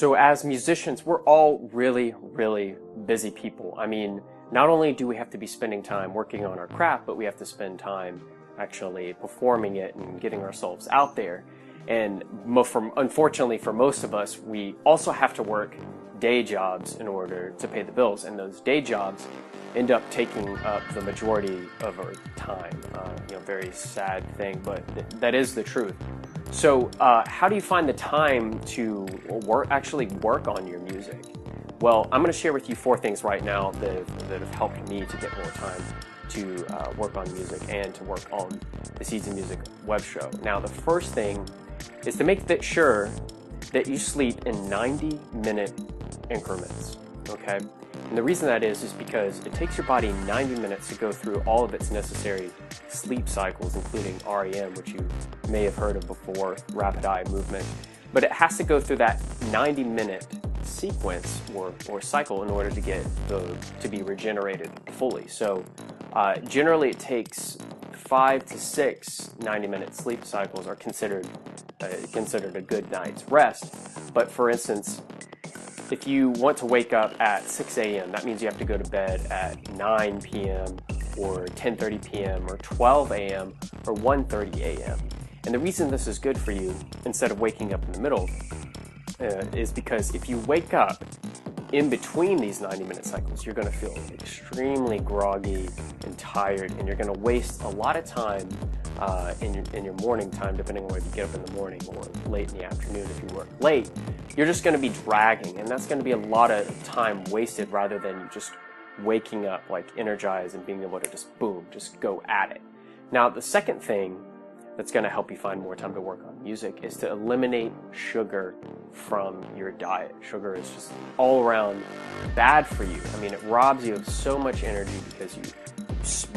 So as musicians, we're all really, really busy people. I mean, not only do we have to be spending time working on our craft, but we have to spend time actually performing it and getting ourselves out there. And unfortunately for most of us, we also have to work day jobs in order to pay the bills. And those day jobs end up taking up the majority of our time. Very sad thing, but that is the truth. So how do you find the time to actually work on your music? Well, I'm going to share with you 4 things right now that have helped me to get more time to work on music and to work on the Seeds of Music web show. Now, the first thing is to make sure that you sleep in 90-minute increments, okay? And the reason that is because it takes your body 90 minutes to go through all of its necessary sleep cycles, including REM, which you may have heard of before, rapid eye movement. But it has to go through that 90-minute sequence or cycle in order to be regenerated fully. So generally it takes 5 to 6 90-minute sleep cycles are considered a good night's rest. But for instance, if you want to wake up at 6 a.m., that means you have to go to bed at 9 p.m. or 10:30 p.m. or 12 a.m. or 1:30 a.m. And the reason this is good for you, instead of waking up in the middle, is because if you wake up in between these 90-minute cycles, you're going to feel extremely groggy and tired, and you're going to waste a lot of time in your morning time, depending on whether you get up in the morning or late in the afternoon. If you work late, you're just going to be dragging, and that's going to be a lot of time wasted rather than you just waking up like energized and being able to just go at it. Now, the second thing that's going to help you find more time to work on music is to eliminate sugar from your diet. Sugar is just all around bad for you. I mean, it robs you of so much energy because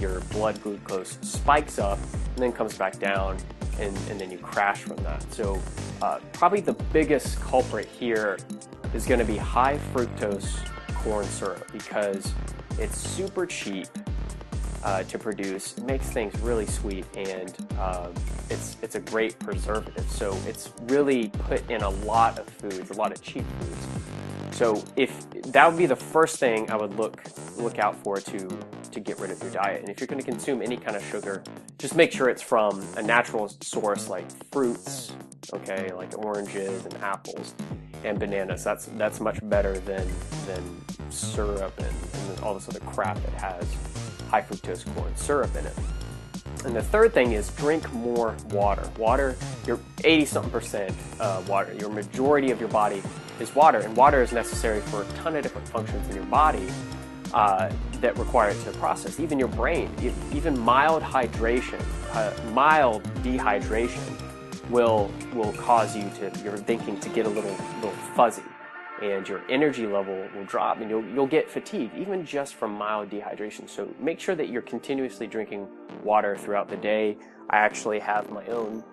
your blood glucose spikes up and then comes back down, and then you crash from that. So probably the biggest culprit here is going to be high fructose corn syrup, because it's super cheap to produce. It makes things really sweet, and it's a great preservative. So it's really put in a lot of foods, a lot of cheap foods. So if that would be the first thing I would look out for to get rid of your diet. And if you're going to consume any kind of sugar, just make sure it's from a natural source like fruits, okay, like oranges and apples and bananas. That's much better than syrup and all this other crap that has high fructose corn syrup in it. And the third thing is drink more water. Water, you're 80-something% water. Your majority of your body is water, and water is necessary for a ton of different functions in your body that require it to process. Even your brain, even mild hydration, mild dehydration will cause your thinking to get a little fuzzy, and your energy level will drop, and you'll get fatigued even just from mild dehydration. So make sure that you're continuously drinking water throughout the day. I actually have my own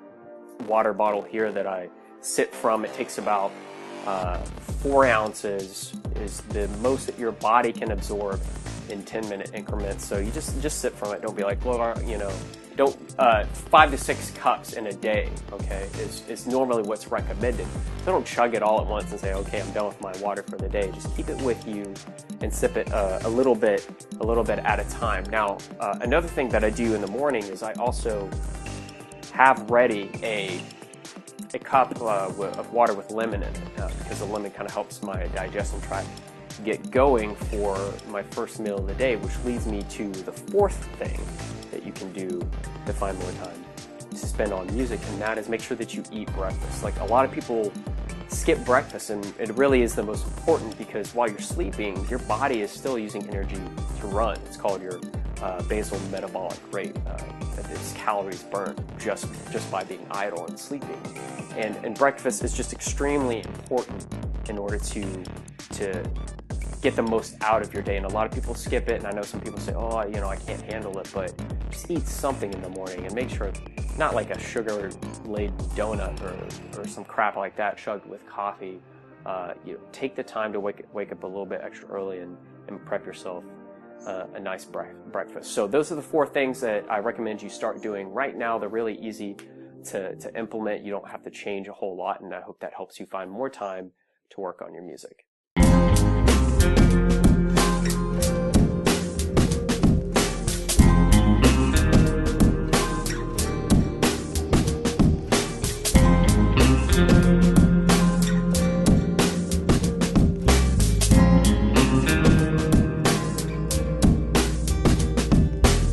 water bottle here that I sip from. It takes about 4 ounces is the most that your body can absorb in 10-minute increments. So you just sip from it. Don't be like, well, don't 5 to 6 cups in a day, okay, is normally what's recommended. So don't chug it all at once and say, okay, I'm done with my water for the day. Just keep it with you and sip it a little bit at a time. Now, another thing that I do in the morning is I also have ready a cup of water with lemon in it, because the lemon kind of helps my digestion tract get going for my first meal of the day, which leads me to the fourth thing that you can do to find more time to spend on music, and that is make sure that you eat breakfast. Like, a lot of people skip breakfast, and it really is the most important, because while you're sleeping, your body is still using energy to run. It's called your basal metabolic rate. It's calories burnt just by being idle and sleeping. And breakfast is just extremely important in order to get the most out of your day. And a lot of people skip it, and I know some people say, oh, I can't handle it, but just eat something in the morning and make sure it's not like a sugar-laden donut or some crap like that chugged with coffee. Take the time to wake up a little bit extra early and prep yourself a nice breakfast. So those are the 4 things that I recommend you start doing right now. They're really easy to implement. You don't have to change a whole lot, and I hope that helps you find more time to work on your music.